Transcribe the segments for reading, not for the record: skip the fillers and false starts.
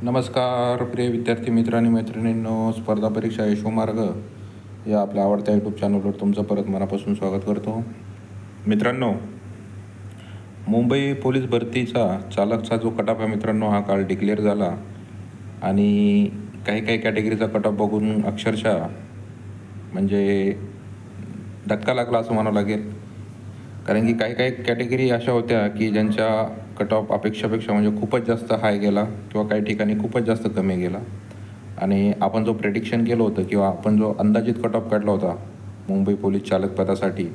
नमस्कार प्रिय विद्यार्थी मित्र आणि मैत्रिणींनो, स्पर्धा परीक्षा यशोमार्ग या आपल्या आवडत्या यूट्यूब चॅनलवर तुमचं परत मनापासून स्वागत करतो. मित्रांनो, मुंबई पोलीस भरतीचा चालकचा जो कट ऑफ आहे मित्रांनो, हा काल डिक्लेअर झाला आणि काही काही कॅटेगरीचा कट ऑफ बघून अक्षरशः म्हणजे धक्का लागला असं म्हणावं लागेल. कारण की काही काही कॅटेगरी अशा होत्या की ज्यांच्या कट ऑफ अपेक्षापेक्षा म्हणजे खूपच जास्त हाय गेला किंवा काही ठिकाणी खूपच जास्त कमी गेला. आणि आपण जो प्रेडिक्शन केलं होतं किंवा आपण जो अंदाजित कट ऑफ काढला होता मुंबई पोलीस चालक पदासाठी,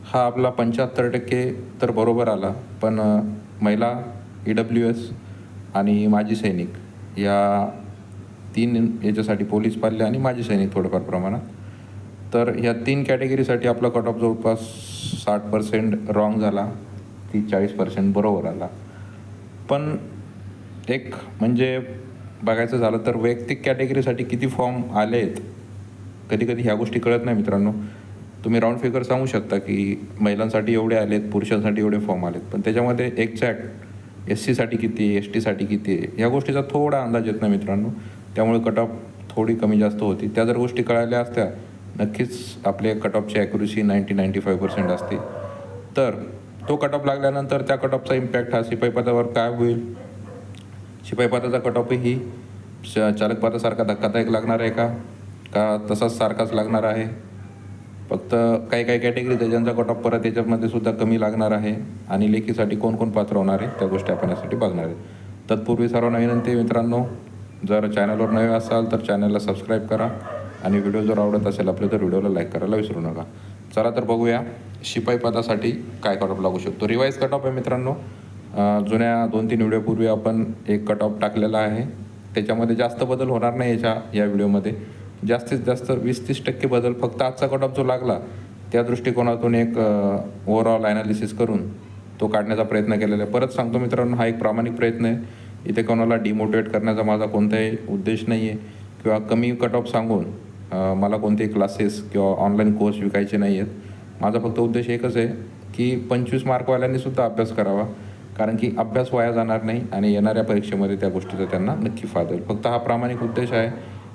हा आपला 75% तर बरोबर आला. पण महिला, EWS आणि माजी सैनिक या 3 याच्यासाठी, पोलीस पाल्य आणि माजी सैनिक थोडंफार प्रमाणात, तर ह्या 3 कॅटेगरीसाठी आपला कट ऑफ जवळपास 60% रॉंग झाला, 30-40% बरोबर आला. पण एक म्हणजे बघायचं झालं तर वैयक्तिक कॅटेगरीसाठी किती फॉर्म आले आहेत, कधी-कधी ह्या गोष्टी कळत नाही मित्रांनो. तुम्ही राऊंड फिगर सांगू शकता की महिलांसाठी एवढे आलेत, पुरुषांसाठी एवढे फॉर्म आलेत, पण त्याच्यामध्ये एक्झॅक्ट SCसाठी किती, STसाठी किती आहे, ह्या गोष्टीचा थोडा अंदाज येत नाही मित्रांनो. त्यामुळे कट ऑफ थोडी कमी जास्त होती. त्या जर गोष्टी कळाल्या असत्या, नक्कीच आपले कट ऑफची ॲक्युरेसी 90-95% असते. तर तो कट ऑफ लागल्यानंतर त्या कट ऑफचा इम्पॅक्ट हा शिपाई पदावर काय होईल? शिपाई पदाचा कट ऑफही चालक पदासारखा धक्कादायक लागणार आहे का? का तसाच सारखाच लागणार आहे? फक्त काही काही कॅटेगरीज आहे ज्यांचा कट ऑफ परत याच्यामध्ये सुद्धा कमी लागणार आहे. आणि लेखीसाठी कोण कोण पात्र होणार आहे त्या गोष्टी आपण यासाठी बघणार आहे. तत्पूर्वी सर्वांना विनंती आहे मित्रांनो, जर चॅनलवर नवे असाल तर चॅनलला सबस्क्राईब करा आणि व्हिडिओ जर आवडत असेल आपले तर व्हिडिओला लाईक करायला विसरू नका. चला तर बघूया शिपाई पदासाठी काय कट ऑफ लागू शकतो. रिवाईज कट ऑफ आहे मित्रांनो. जुन्या 2-3 व्हिडिओपूर्वी आपण एक कट ऑफ टाकलेला आहे. त्याच्यामध्ये जास्त बदल होणार नाही या व्हिडिओमध्ये. जास्तीत जास्त 20-30% बदल फक्त आजचा कट ऑफ जो लागला त्या दृष्टिकोनातून एक ओव्हरऑल ॲनालिसिस करून तो काढण्याचा प्रयत्न केलेला आहे. परत सांगतो मित्रांनो, हा एक प्रामाणिक प्रयत्न आहे. इथे कोणाला डिमोटिवेट करण्याचा माझा कोणताही उद्देश नाही आहे किंवा कमी कट ऑफ सांगून मला कोणतेही क्लासेस किंवा ऑनलाईन कोर्स विकायचे नाही आहेत. माझा फक्त उद्देश एकच आहे की 25 मार्कवाल्यांनीसुद्धा अभ्यास करावा, कारण की अभ्यास वाया जाणार नाही आणि येणाऱ्या परीक्षेमध्ये त्या गोष्टीचा त्यांना नक्की फायदा होईल. फक्त हा प्रामाणिक उद्देश आहे.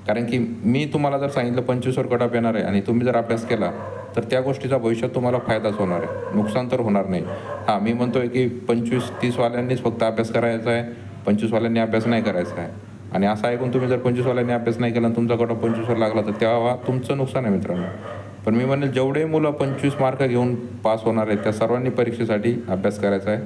कारण की मी तुम्हाला जर सांगितलं 25वर कट ऑफ येणार आहे आणि तुम्ही जर अभ्यास केला तर त्या गोष्टीचा भविष्यात तुम्हाला फायदाच होणार आहे, नुकसान तर होणार नाही. हां, मी म्हणतो आहे की 25-30 वाल्यांनीच फक्त अभ्यास करायचा आहे, 25 वाल्यांनी अभ्यास नाही करायचा आहे. आणि असं ऐकून तुम्ही जर 25 वाल्यांनी अभ्यास नाही केला आणि तुमचा कट ऑफ 25वर लागला तर तेव्हा तुमचं नुकसान आहे मित्रांनो. पण मी म्हणेल जेवढे मुलं 25 मार्क घेऊन पास होणार आहेत त्या सर्वांनी परीक्षेसाठी अभ्यास करायचा आहे.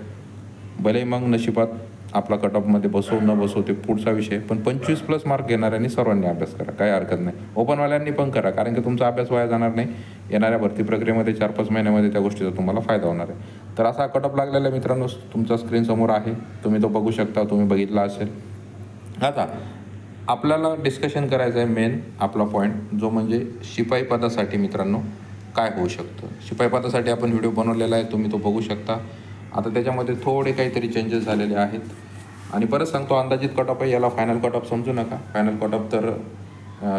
भले मग नशिबात आपला कट ऑफमध्ये बसो न बसो ते पुढचा विषय, पण 25+ मार्क घेणाऱ्यांनी सर्वांनी अभ्यास करा, काही हरकत नाही. ओपनवाल्यांनी पण करा, कारण की तुमचा अभ्यास वाया जाणार नाही. येणाऱ्या भरती प्रक्रियेमध्ये 4-5 महिन्यामध्ये त्या गोष्टीचा तुम्हाला फायदा होणार आहे. तर असा कट ऑफ लागलेला मित्रांनो तुमच्या स्क्रीनसमोर आहे, तुम्ही तो बघू शकता, तुम्ही बघितला असेल. आता आपल्याला डिस्कशन करायचं आहे मेन आपला पॉईंट, जो म्हणजे शिपाई पदासाठी मित्रांनो काय होऊ शकतं. शिपाई पदासाठी आपण व्हिडिओ बनवलेला आहे, तुम्ही तो बघू शकता. आता त्याच्यामध्ये थोडे काहीतरी चेंजेस झालेले आहेत. आणि परत सांगतो, अंदाजित कट ऑफ आहे, याला फायनल कट ऑफ समजू नका. फायनल कट ऑफ तर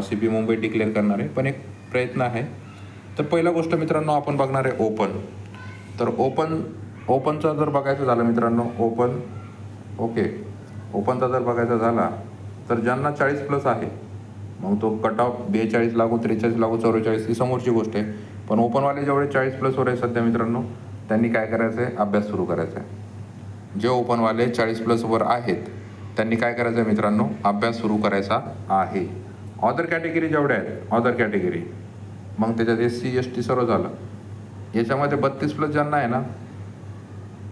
CP मुंबई डिक्लेअर करणार आहे, पण एक प्रयत्न आहे. तर पहिला गोष्ट मित्रांनो आपण बघणार आहे ओपन. तर ओपनचा जर बघायचं झालं मित्रांनो, ओपनचा जर बघायचा झाला तर ज्यांना 40+ आहे, मग तो कट ऑफ 42 लागू, 43 लागू, 44 ही समोरची गोष्ट आहे. पण ओपनवाले जेवढे 40+वर आहे सध्या मित्रांनो, त्यांनी काय करायचं आहे, अभ्यास सुरू करायचा आहे. जे ओपनवाले 40+वर आहेत त्यांनी काय करायचं आहे मित्रांनो, अभ्यास सुरू करायचा आहे. अदर कॅटेगरी जेवढ्या आहेत, अदर कॅटेगरी, मग त्याच्यात SC ST सर्व झालं. याच्यामध्ये 32+ ज्यांना आहे ना,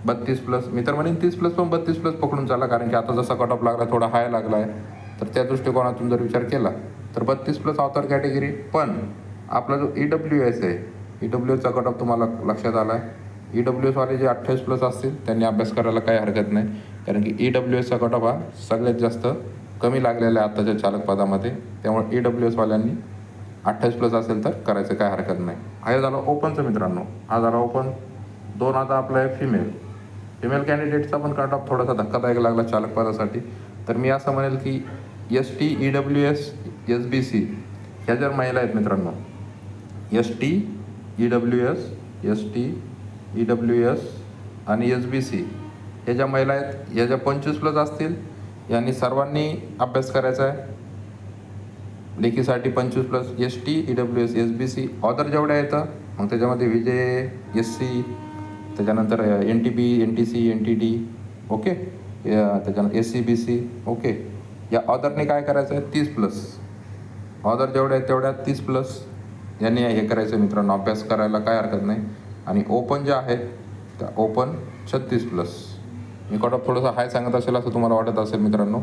32+, मी तर म्हणेन 30+, पण 32+ पकडून चाला, कारण की आता जसा कट ऑफ लागला थोडा हाय लागला आहे. तर त्या दृष्टिकोनातून जर विचार केला तर 32+ अदर कॅटेगरी. पण आपला जो EWS आहे, EWSचा कट ऑफ तुम्हाला लक्षात आला आहे. EWSवाले जे 28+ असतील त्यांनी अभ्यास करायला काही हरकत नाही, कारण की EWSचा कट ऑफ हा सगळ्यात जास्त कमी लागलेला आहे आत्ताच्या चालक पदामध्ये. त्यामुळे EWSवाल्यांनी 28+ असेल तर करायचं काय हरकत नाही. हा झाला ओपनचं मित्रांनो, हा झाला ओपन. 2 आता आपला आहे फिमेल कॅन्डिडेटचा पण कट ऑफ थोडासा धक्कादायक लागला चालक पदासाठी. तर मी असं म्हणेल की ST, EWS, SBC ह्या जर महिला आहेत मित्रांनो, ST, EWS आणि SBC ह्या ज्या महिला आहेत, ह्या ज्या 25+ असतील यांनी सर्वांनी अभ्यास करायचा आहे. लेखीसाठी 25+ ST, EWS, SBC ऑदर जेवढ्या येतं मग त्याच्यामध्ये विजय, SC, त्याच्यानंतर NTB, NTC, NTD, ओके, त्याच्यानंतर SCBC, ओके. या ऑदरने काय करायचं आहे 30+. ऑदर जेवढ्या आहेत तेवढ्या 30+ यांनी हे करायचं मित्रांनो, अभ्यास करायला काय हरकत नाही. आणि ओपन जे आहेत त्या ओपन 36+. मी कट ऑफ थोडंसं हाय सांगत असेल असं तुम्हाला वाटत असेल मित्रांनो,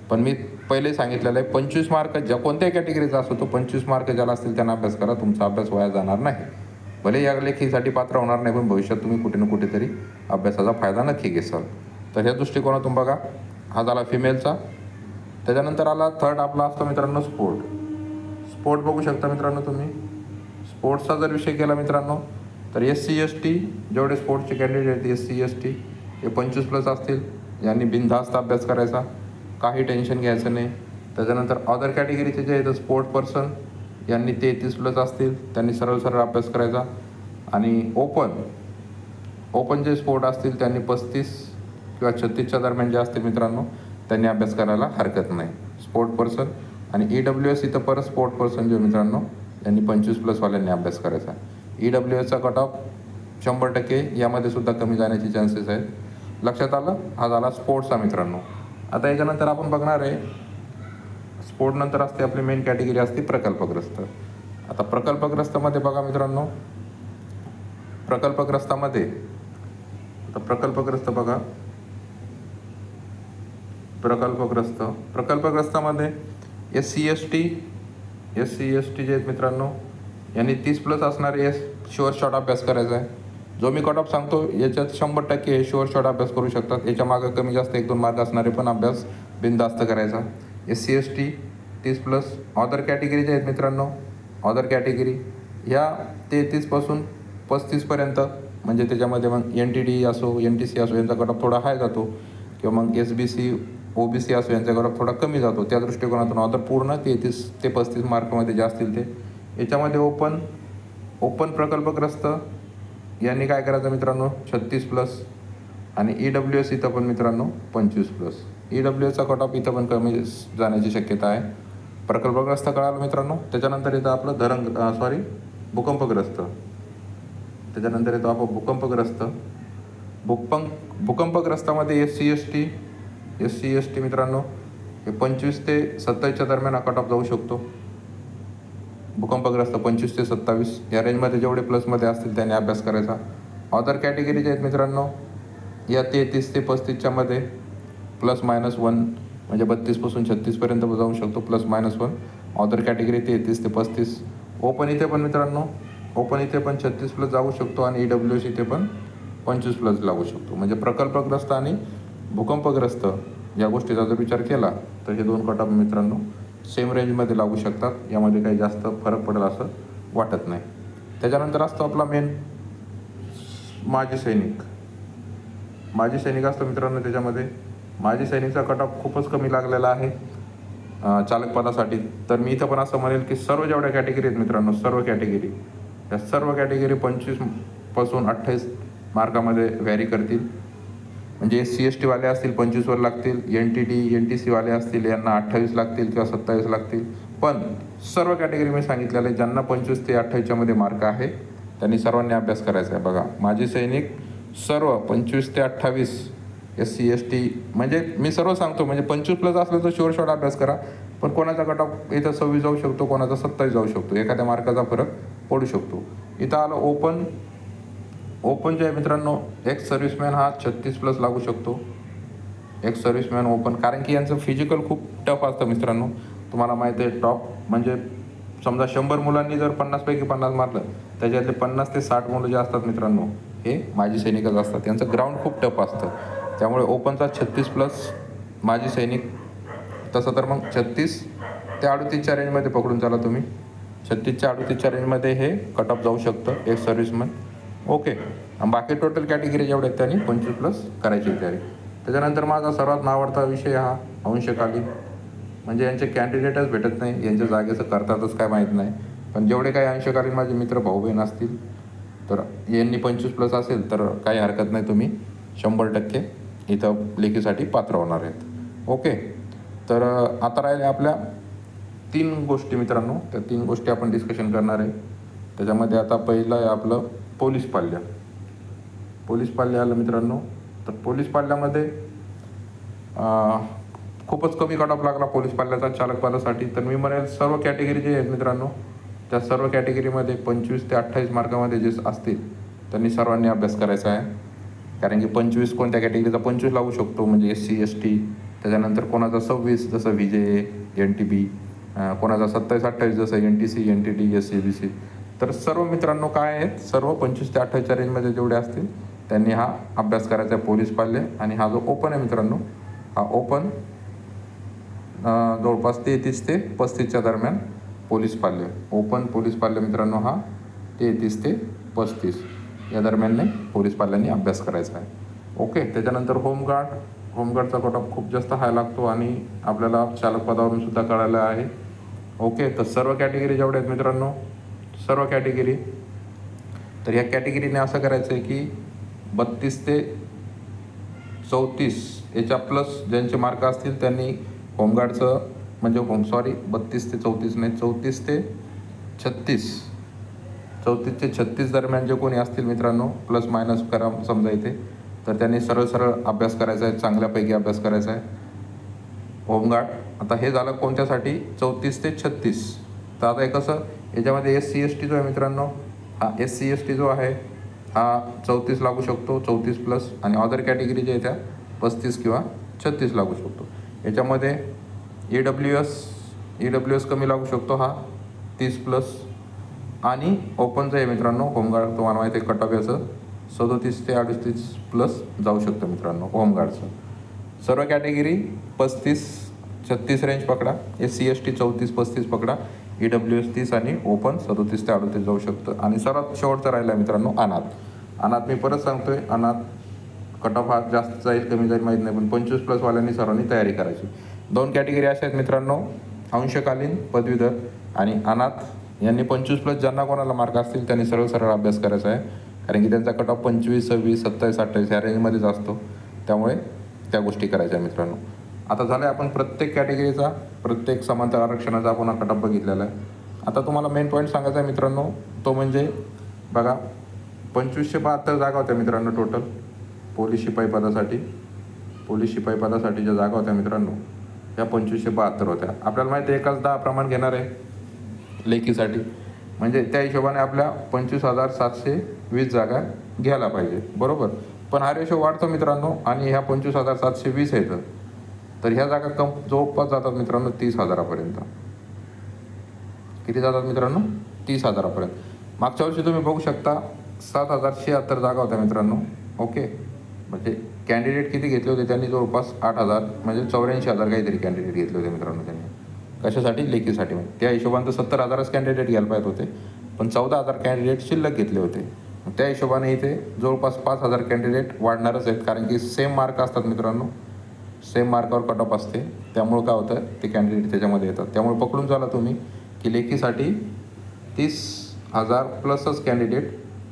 पण मी पहिले सांगितलेलं आहे 25 मार्क ज्या कोणत्याही कॅटेगरीचा असतो तो 25 मार्क ज्याला असतील त्यांना अभ्यास करा. तुमचा अभ्यास वाया जाणार नाही. भले या लेखीसाठी पात्र होणार नाही पण भविष्यात तुम्ही कुठे ना कुठेतरी अभ्यासाचा फायदा नक्की घेसाल. तर ह्या दृष्टिकोनातून बघा, हा झाला फिमेलचा. त्याच्यानंतर आला थर्ड आपला असतो मित्रांनो स्पोर्ट. स्पोर्ट बघू शकता मित्रांनो तुम्ही. स्पोर्ट्सचा जर विषय केला मित्रांनो तर SC ST जेवढे स्पोर्ट्सचे कॅन्डिडेट SC ST हे 25+ असतील. यांनी बिनधास्त अभ्यास करायचा, काही टेन्शन घ्यायचं नाही. त्याच्यानंतर अदर कॅटेगरीचे जे आहेत स्पोर्ट पर्सन यांनी 33+ असतील, त्यांनी सरळ सरळ अभ्यास करायचा. आणि ओपन जे स्पोर्ट असतील त्यांनी 35 किंवा 36च्या दरम्यान जे असतील मित्रांनो त्यांनी अभ्यास करायला हरकत नाही. स्पोर्ट पर्सन आणि EWS इथं परत स्पोर्ट पर्सन जे मित्रांनो यांनी 25+ वाल्यांनी अभ्यास करायचा. EWSचा कट ऑफ 100% यामध्ये सुद्धा कमी जाण्याचे चान्सेस आहेत. लक्षात आलं. हा झाला स्पोर्ट्सचा मित्रांनो. आता याच्यानंतर आपण बघणार आहे स्पोर्ट नंतर असते आपली मेन कॅटेगरी असते प्रकल्पग्रस्त. आता प्रकल्पग्रस्तामध्ये बघा मित्रांनो, प्रकल्पग्रस्तामध्ये बघा, प्रकल्पग्रस्तामध्ये SC ST जे आहेत मित्रांनो यांनी 30+ असणारे शुअर शॉट अभ्यास करायचा आहे. जो मी कट ऑफ सांगतो याच्यात 100% शुअर शॉट अभ्यास करू शकतात. याच्या मागं कमी जास्त 1-2 मार्क असणारे पण अभ्यास बिनधास्त करायचा. SC ST 30+. ऑदर कॅटेगरी जे आहेत मित्रांनो, ऑदर कॅटेगरी ह्या 33 पासून 35पर्यंत, म्हणजे त्याच्यामध्ये मग NTD असो NTC असो यांचा कट ऑफ थोडा हाय जातो, किंवा मग SBC OBC असो यांचा कट ऑफ थोडा कमी जातो. त्या दृष्टिकोनातून ऑदर पूर्ण 33 ते 35 मार्कमध्ये जे असतील ते. याच्यामध्ये ओपन प्रकल्पग्रस्त यांनी काय करायचं मित्रांनो 36+. आणि EWS इथं पण मित्रांनो 25+. EWSचा कट ऑफ इथं पण कमी जाण्याची शक्यता आहे. प्रकल्पग्रस्त कळालं मित्रांनो. त्याच्यानंतर येतं आपलं भूकंपग्रस्त. त्याच्यानंतर येतो आपण भूकंपग्रस्तामध्ये SC ST मित्रांनो हे 25 ते 27च्या दरम्यान कट ऑफ जाऊ शकतो. भूकंपग्रस्त 25 ते 27 या रेंजमध्ये जेवढे प्लसमध्ये असतील त्यांनी अभ्यास करायचा. ऑदर कॅटेगरी जे आहेत मित्रांनो या 33 ते 35च्या मध्ये ±1, म्हणजे 32 पासून 36पर्यंत जाऊ शकतो, ±1. ऑदर कॅटेगरी 33 ते 35. ओपन इथे पण मित्रांनो 36+ जाऊ शकतो आणि EWS इथे पण 25+ लागू शकतो. म्हणजे प्रकल्पग्रस्त आणि भूकंपग्रस्त या गोष्टीचा जर विचार केला तर हे दोन कट ऑफ मित्रांनो सेम रेंजमध्ये लागू शकतात. यामध्ये काही जास्त फरक पडेल असं वाटत नाही. त्याच्यानंतर असतो आपला मेन माजी सैनिक असतो मित्रांनो. त्याच्यामध्ये माजी सैनिकचा कट ऑफ खूपच कमी लागलेला आहे चालक पदासाठी. तर मी इथं पण असं म्हणेल की सर्व जेवढ्या कॅटेगरी आहेत मित्रांनो, सर्व कॅटेगरी 25 पासून 28 मार्कामध्ये व्हॅरी करतील. म्हणजे SC ST वाले असतील 25वर लागतील, NTD NTC वाले असतील यांना 28 लागतील किंवा 27 लागतील. पण सर्व कॅटेगरी मी सांगितलेलं आहे, ज्यांना 25 ते 28च्या मध्ये मार्क आहे त्यांनी सर्वांनी अभ्यास करायचा आहे. बघा माजी सैनिक सर्व 25 ते 28 SC ST, म्हणजे मी सर्व सांगतो, म्हणजे 25+ असलं तर शुअर शॉट अभ्यास करा. पण कोणाचा कट ऑफ इथं 26 जाऊ शकतो, कोणाचा 27 जाऊ शकतो, एखाद्या मार्काचा फरक पडू शकतो. इथं आलं ओपन जे आहे मित्रांनो, एक्स सर्व्हिसमॅन हा 36+ लागू शकतो. एक्स सर्व्हिसमॅन ओपन, कारण की यांचं फिजिकल खूप टफ असतं मित्रांनो. तुम्हाला माहिती आहे टॉप म्हणजे समजा 100 मुलांनी जर 50 पैकी 50 मारलं त्याच्यातले 50 ते 60 मुलं जे असतात मित्रांनो हे माजी सैनिकच असतात. त्यांचं ग्राउंड खूप टफ असतं. त्यामुळे ओपनचा 36+ माजी सैनिक. तसं तर मग 36 ते 38च्या रेंजमध्ये पकडून चाला तुम्ही. 36 ते 38च्या रेंजमध्ये हे कट ऑफ जाऊ शकतं एक सर्व्हिसमॅन. ओके. बाकी टोटल कॅटेगरी जेवढे आहेत त्यांनी 25+ करायची तयारी. त्याच्यानंतर माझा सर्वात आवडता विषय हा अंशकालीन. म्हणजे यांचे कॅन्डिडेटच भेटत नाही, यांच्या जागेचं करतातच काय माहीत नाही. पण जेवढे काही अंशकालीन माझे मित्र भाऊ बहीण असतील तर यांनी 25+ असेल तर काही हरकत नाही, तुम्ही 100% इथं लेखीसाठी पात्र होणार आहेत. ओके. तर आता राहिल्या आपल्या 3 गोष्टी मित्रांनो. त्या 3 गोष्टी आपण डिस्कशन करणार आहे. त्याच्यामध्ये आता पहिलं आहे आपलं पोलीस पाल्य. पोलीस पाल्य आलं मित्रांनो. तर पोलीस पाल्यामध्ये खूपच कमी कट ऑफ लागला पोलीस पाल्याचा चालक पदासाठी. तर मी म्हणेल सर्व कॅटेगरी जे आहेत मित्रांनो, त्या सर्व कॅटेगरीमध्ये 25 ते 28 मार्कामध्ये जे असतील त्यांनी सर्वांनी अभ्यास करायचा आहे. कारण की 25 कोणत्या कॅटेगरीचा 25 लागू शकतो, म्हणजे SC ST. त्याच्यानंतर कोणाचा 26 जसं VJ NTB, कोणाचा 27-28 जसं NTC NTD SC BC. तर सर्व मित्रांनो काय आहेत, सर्व 25 ते 28च्या रेंजमध्ये जेवढे असतील त्यांनी हा अभ्यास करायचा आहे पोलीस पाल्य. आणि हा जो ओपन आहे मित्रांनो, हा ओपन जवळपास 33 ते 35च्या दरम्यान पोलीस पाल्य. ओपन पोलीस पाल्य मित्रांनो हा 33 ते 35 या दरम्यानने पोलीस पाल्यांनी अभ्यास करायचा आहे. ओके. त्याच्यानंतर होमगार्डचा कट ऑफ खूप जास्त हाय लागतो आणि आपल्याला चालक पदावरून सुद्धा कळायला आहे. ओके. तर सर्व कॅटेगरी जेवढ्या आहेत मित्रांनो, सर्व कॅटेगरी, तर ह्या कॅटेगरीने असं करायचं आहे की 32 ते 34 याच्या प्लस ज्यांचे मार्क असतील त्यांनी होमगार्डचं, म्हणजे 32 ते 34 नाही, 34 ते 36, 34 ते 36 दरम्यान जे कोणी असतील मित्रांनो, प्लस मायनस करा समजा इथे, तर त्यांनी सरळ अभ्यास करायचा आहे, चांगल्यापैकी अभ्यास करायचा आहे होमगार्ड. आता हे झालं कोणत्यासाठी, 34 ते 36. तर आता हे कसं, याच्यामध्ये SC ST जो आहे मित्रांनो, हा SC ST जो आहे हा 34 लागू शकतो, 34 प्लस. आणि अदर कॅटेगरी जे आहे त्या 35 किंवा 36 लागू शकतो. याच्यामध्ये EWS कमी लागू शकतो, हा 30 प्लस. आणि ओपनचं आहे मित्रांनो होमगार्ड, तुम्हाला माहिती आहे कट ऑफ याचं 37 ते 38 प्लस जाऊ शकतं मित्रांनो होमगार्डचं. सर्व कॅटेगरी 35-36 रेंज पकडा, SC ST 34-35 पकडा, EWS 30 आणि ओपन 37 ते 38 जाऊ शकतं. आणि सर्वात शेवटचा राहिला मित्रांनो अनाथ. मी परत सांगतोय, अनाथ कट ऑफ हा जास्त जाईल कमी जाईल माहीत नाही, पण 25 प्लस वाल्यांनी सर्वांनी तयारी करायची. 2 कॅटेगरी अशा आहेत मित्रांनो, अंशकालीन पदवीधर आणि अनाथ. यांनी 25 प्लस ज्यांना कोणाला मार्क असतील त्यांनी सरळ अभ्यास करायचा आहे. कारण की त्यांचा कट ऑफ 25, 26, 27, 28 ह्या रेंजमध्येच असतो. त्यामुळे त्या गोष्टी करायच्या मित्रांनो. आता झालं आपण प्रत्येक कॅटेगरीचा, प्रत्येक समांतर आरक्षणाचा आपण हा कट ऑफ बघितलेला आहे. आता तुम्हाला मेन पॉईंट सांगायचा आहे मित्रांनो, तो बघा 2572 जागा होत्या मित्रांनो टोटल पोलीस शिपाई पदासाठी ज्या जागा होत्या मित्रांनो, ह्या 2572 होत्या. आपल्याला माहिती आहे एकाच 10 प्रमाण घेणार आहे लेखीसाठी, म्हणजे त्या हिशोबाने आपल्या 25,720 जागा घ्यायला पाहिजे, बरोबर. पण हा रेशो वाढतो मित्रांनो, आणि ह्या 25,720 येतं, तर ह्या जागा जवळपास जातात मित्रांनो 30,000पर्यंत. किती जातात मित्रांनो, 30,000पर्यंत. मागच्या वर्षी तुम्ही बघू शकता 7,076 जागा होत्या मित्रांनो. ओके. म्हणजे कॅन्डिडेट किती घेतले होते त्यांनी, जवळपास 8,000, म्हणजे 84,000 काहीतरी कॅन्डिडेट घेतले होते मित्रांनो त्यांनी. कशासाठी, लेखीसाठी. त्या हिशोबाने तर 70,000च कॅन्डिडेट घ्यायला पाहिजे होते, पण 14,000 कॅन्डिडेट शिल्लक घेतले होते. त्या हिशोबाने इथे जवळपास 5,000 कॅन्डिडेट वाढणारच आहेत, कारण की सेम मार्क असतात मित्रांनो, सेम मार्कावर कट ऑफ असते. त्यामुळं काय होतं, ते कॅन्डिडेट त्याच्यामध्ये येतात. त्यामुळे पकडून चाला तुम्ही की लेखीसाठी 30,000 प्लसच कॅन्डिडेट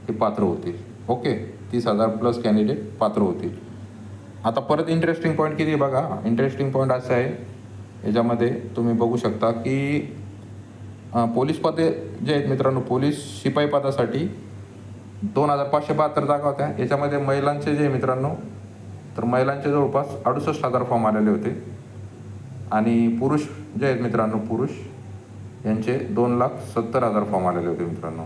हे पात्र होतील. ओके. 30,000 प्लस कॅन्डिडेट पात्र होतील. आता परत इंटरेस्टिंग पॉईंट किती बघा, इंटरेस्टिंग पॉईंट असं आहे याच्यामध्ये तुम्ही बघू शकता की पोलीस पदे जे आहेत मित्रांनो, पोलीस शिपाई पदासाठी 2,572 जागा होत्या. याच्यामध्ये महिलांचे जे मित्रांनो, तर महिलांचे जवळपास 68,000 फॉर्म आलेले होते. आणि पुरुष जे आहेत मित्रांनो, पुरुष यांचे 2,70,000 फॉर्म आलेले होते मित्रांनो.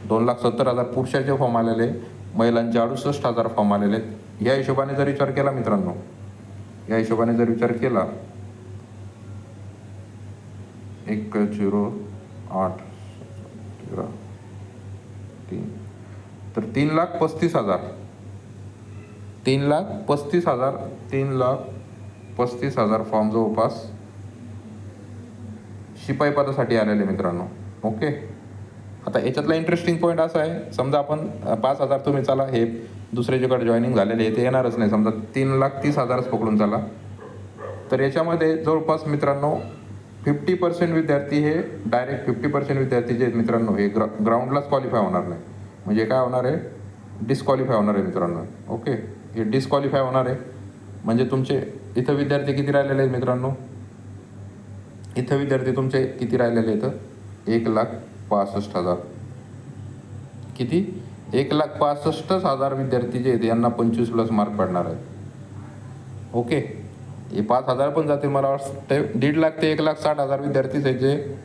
2,70,000 पुरुषाचे फॉर्म आलेले, महिलांचे 68,000 फॉर्म आलेले आहेत. या हिशोबाने जर विचार केला मित्रांनो, 108 3, तर 3,35,000 फॉर्म जवळपास शिपाई पदासाठी आलेले मित्रांनो. ओके. आता याच्यातला इंटरेस्टिंग पॉईंट असा आहे, समजा आपण 5,000 तुम्ही चला, हे दुसरे जेकडे जॉईनिंग झालेले आहे ते येणारच नाही, समजा 3,30,000च पकडून चला, तर याच्यामध्ये जवळपास मित्रांनो 50% विद्यार्थी हे डायरेक्ट 50% विद्यार्थी जे आहेत मित्रांनो, हे ग्राउंडलाच क्वालिफाय होणार नाही. म्हणजे काय होणार आहे, डिस्क्वालिफाय होणार आहे मित्रांनो. ओके. हे डिस्क्वालिफाय होणार आहे, म्हणजे तुमचे इथं विद्यार्थी किती राहिलेले आहेत मित्रांनो? इथं विद्यार्थी तुमचे किती राहिलेले आहेत? 1,65,000. किती? 1,65,000 विद्यार्थी जे आहेत यांना 25+ मार्क पडणार आहेत. ओके, हे 5,000 पण जातील. मला वाटतं 1,50,000 ते 1,60,000 विद्यार्थीच आहेत जे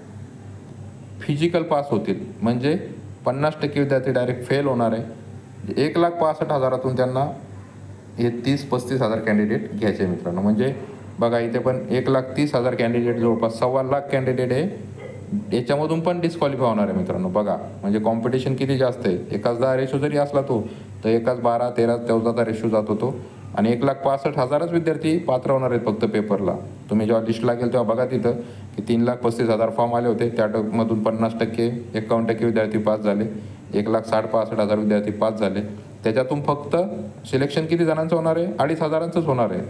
फिजिकल पास होतील. म्हणजे 50% विद्यार्थी डायरेक्ट फेल होणार आहे. 1,65,000तून त्यांना हे 30-35,000 कॅन्डिडेट घ्यायचे मित्रांनो. म्हणजे बघा इथे पण 1,30,000 कॅन्डिडेट, जवळपास 1,15,000 कॅन्डिडेट आहे. याच्यामधून पण डिस्क्वालिफाय होणार आहे मित्रांनो. बघा म्हणजे कॉम्पिटिशन किती जास्त आहे. 1:10 रेशो जरी असला तो, तर 1:12, 13, 14चा रेशो जातो तो. आणि 1,65,000च विद्यार्थी पात्र होणार आहेत फक्त पेपरला. तुम्ही जेव्हा लिस्ट लागेल तेव्हा बघा तिथं की 3,35,000 फॉर्म आले होते. त्यामधून 50%, 51% विद्यार्थी पास झाले. 1,60,65,000 विद्यार्थी पास झाले. त्याच्यातून फक्त सिलेक्शन किती जणांचं होणार आहे? 2,500च होणार आहे.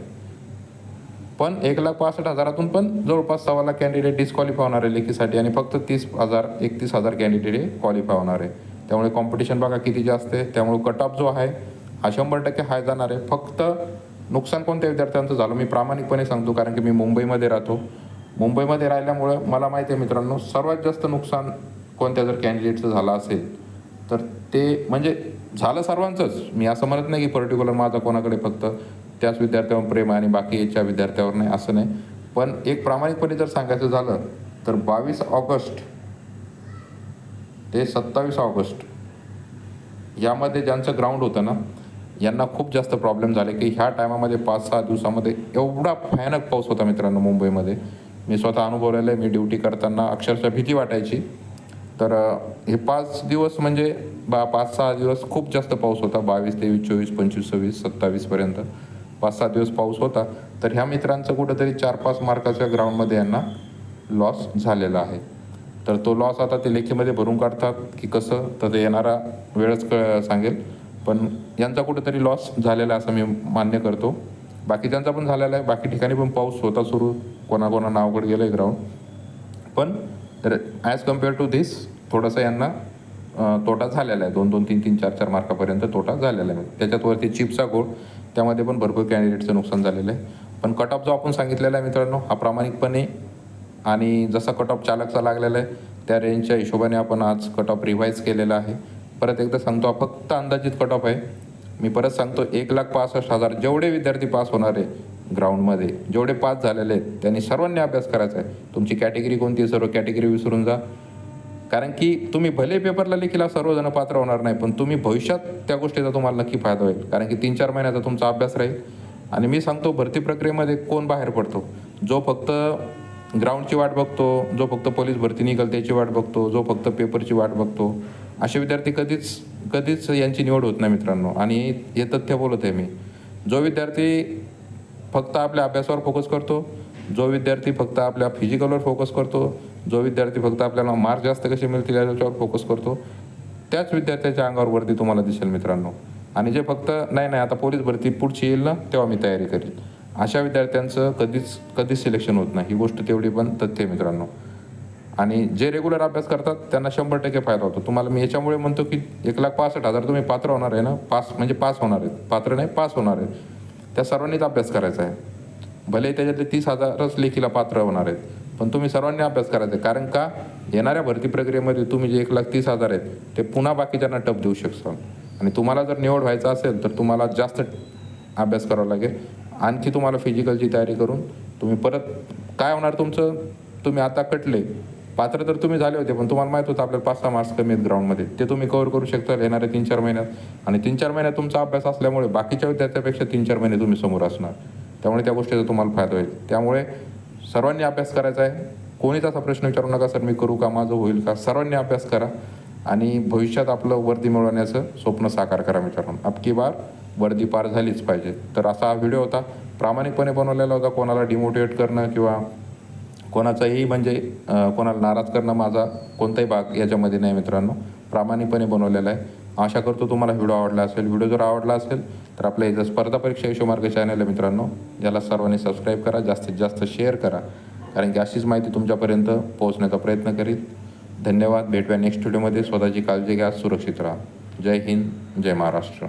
पण 1,65,000तून पण जवळपास 1,15,000 कॅन्डिडेट डिस्क्वालिफाय होणार आहे लेखीसाठी. आणि फक्त 30,000 कॅन्डिडेट क्वालिफाय होणार आहे. त्यामुळे कॉम्पिटिशन बघा किती जास्त आहे. त्यामुळे कट ऑफ जो आहे हा 100% हाय जाणार आहे. फक्त नुकसान कोणत्या विद्यार्थ्यांचं झालं मी प्रामाणिकपणे सांगतो, कारण की मी मुंबईमध्ये राहतो. मुंबईमध्ये राहिल्यामुळं मला माहिती आहे मित्रांनो, सर्वात जास्त नुकसान कोणत्या जर कॅन्डिडेटचं झालं असेल तर ते म्हणजे झालं सर्वांचंच. मी असं म्हणत नाही की पर्टिक्युलर माझा कोणाकडे फक्त त्याच विद्यार्थ्यावर प्रेम आहे आणि बाकी याच्या विद्यार्थ्यावर नाही, असं नाही. पण एक प्रामाणिकपणे जर सांगायचं झालं तर 22 ऑगस्ट ते 27 ऑगस्ट यामध्ये ज्यांचं ग्राउंड होतं ना, यांना खूप जास्त प्रॉब्लेम झाले की ह्या टायमामध्ये 5-6 दिवसामध्ये एवढा भयानक पाऊस होता मित्रांनो मुंबईमध्ये. मी स्वतः अनुभवलेलं आहे. मी ड्युटी करताना अक्षरशः भीती वाटायची. तर हे 5 दिवस म्हणजे 5-6 दिवस खूप जास्त पाऊस होता. 22, 23, 24, 25, 26, 27पर्यंत 5-6 दिवस पाऊस होता. तर ह्या मित्रांचं कुठंतरी 4-5 मार्काच्या ग्राउंडमध्ये यांना लॉस झालेला आहे. तर तो लॉस आता ते लेखीमध्ये भरून काढतात की कसं, तर ते येणारा वेळच सांगेल. पण यांचा कुठेतरी लॉस झालेला असं मी मान्य करतो. बाकीच्यांचा पण झालेला आहे. बाकी ठिकाणी पण पाऊस होता सुरू, कोणाकोणा नावाकडे गेलं आहे ग्राउंड. पण तर ॲज कम्पेअर टू धिस थोडंसं यांना तोटा झालेला आहे. 2-2, 3-3, 4-4 मार्कापर्यंत तोटा झालेला आहे. त्याच्यातवरती चिप्सचा गोड, त्यामध्ये पण भरपूर कॅन्डिडेटचं नुकसान झालेलं आहे. पण कट ऑफ जो आपण सांगितलेला आहे मित्रांनो, हा प्रामाणिकपणे आणि जसा कट ऑफ चालकचा लागलेला आहे त्या रेंजच्या हिशोबाने आपण आज कट ऑफ रिवाईज केलेला आहे. परत एकदा सांगतो, हा फक्त अंदाजित कट ऑफ आहे. मी परत सांगतो, 1,65,000 जेवढे विद्यार्थी पास होणार आहे ग्राउंडमध्ये, जेवढे पास झालेले आहेत त्यांनी सर्वांनी अभ्यास करायचा आहे. तुमची कॅटेगरी कोणती आहे, सर्व कॅटेगरी विसरून जा. कारण की तुम्ही भले पेपरला लेखीला सर्वजण पात्र होणार नाही, पण तुम्ही भविष्यात त्या गोष्टीचा तुम्हाला नक्की फायदा होईल. कारण की 3-4 महिन्याचा तुमचा अभ्यास राहील. आणि मी सांगतो, भरती प्रक्रियेमध्ये कोण बाहेर पडतो? जो फक्त ग्राउंडची वाट बघतो, जो फक्त पोलीस भरती निघेल त्याची वाट बघतो, जो फक्त पेपरची वाट बघतो, असे विद्यार्थी कधीच यांची निवड होत नाही मित्रांनो. आणि हे तथ्य बोलत आहे मी. जो विद्यार्थी फक्त आपल्या अभ्यासावर फोकस करतो, जो विद्यार्थी फक्त आपल्या फिजिकलवर फोकस करतो, जो विद्यार्थी फक्त आपल्याला मार्क जास्त कसे मिळतील याच्यावर फोकस करतो, त्याच विद्यार्थ्याच्या अंगावर वर्दी तुम्हाला दिसेल मित्रांनो. आणि जे फक्त नाही आता पोलीस भरती पुढची येईल ना तेव्हा मी तयारी करेल, अशा विद्यार्थ्यांचं कधीच सिलेक्शन होत नाही. ही गोष्ट तेवढी पण तथ्य आहे मित्रांनो. आणि जे रेग्युलर अभ्यास करतात त्यांना 100% फायदा होतो. तुम्हाला मी याच्यामुळे म्हणतो की 1,65,000 तुम्ही पात्र होणार आहे ना, पास होणार आहेत, पात्र नाही पास होणार आहेत, त्या सर्वांनीच अभ्यास करायचा आहे. भले त्याच्यातले 30,000च लेखीला पात्र होणार आहेत, पण तुम्ही सर्वांनी अभ्यास करायचा आहे. कारण का, येणाऱ्या भरती प्रक्रियेमध्ये तुम्ही जे 1,30,000 आहेत ते पुन्हा बाकीच्यांना टप देऊ शकता. आणि तुम्हाला जर निवड व्हायचं असेल तर तुम्हाला जास्त अभ्यास करावा लागेल. आणखी तुम्हाला फिजिकलची तयारी करून तुम्ही परत काय होणार तुमचं, तुम्ही आता कटले पात्र तर तुम्ही झाले होते, पण तुम्हाला माहीत होतं आपल्याला 5-6 मार्क्स कमी आहेत ग्राउंडमध्ये, ते तुम्ही कव्हर करू शकता येणाऱ्या 3-4 महिन्यात. आणि 3-4 महिन्यात तुमचा अभ्यास असल्यामुळे बाकीच्या विद्यार्थ्यापेक्षा 3-4 महिने तुम्ही समोर असणार. त्यामुळे त्या गोष्टीचा तुम्हाला फायदा होईल. त्यामुळे सर्वांनी अभ्यास करायचा आहे. कोणीच असा प्रश्न विचारू नका, सर मी करू का, माझं होईल का. सर्वांनी अभ्यास करा आणि भविष्यात आपलं वर्दी मिळवण्याचं स्वप्न साकार करा मित्रांनो. अबकी बार वर्दी पार झालीच पाहिजे. तर असा हा व्हिडिओ होता, प्रामाणिकपणे बनवलेला होता. कोणाला डिमोटिवेट करणं किंवा कोणाचाही म्हणजे कोणाला नाराज करणं माझा कोणताही भाग याच्यामध्ये नाही मित्रांनो. प्रामाणिकपणे बनवलेला आहे. आशा करतो तुम्हाला व्हिडिओ आवडला असेल. व्हिडिओ जर आवडला असेल तर आपल्या इथं स्पर्धा परीक्षा यशोमार्ग चॅनल आहे मित्रांनो, याला सर्वांनी सबस्क्राईब करा, जास्तीत जास्त शेअर करा, कारण की अशीच माहिती तुमच्यापर्यंत पोहोचण्याचा प्रयत्न करीत. धन्यवाद. भेटूया नेक्स्ट व्हिडिओमध्ये. स्वतःची काळजी घ्या, सुरक्षित राहा. जय हिंद, जय महाराष्ट्र.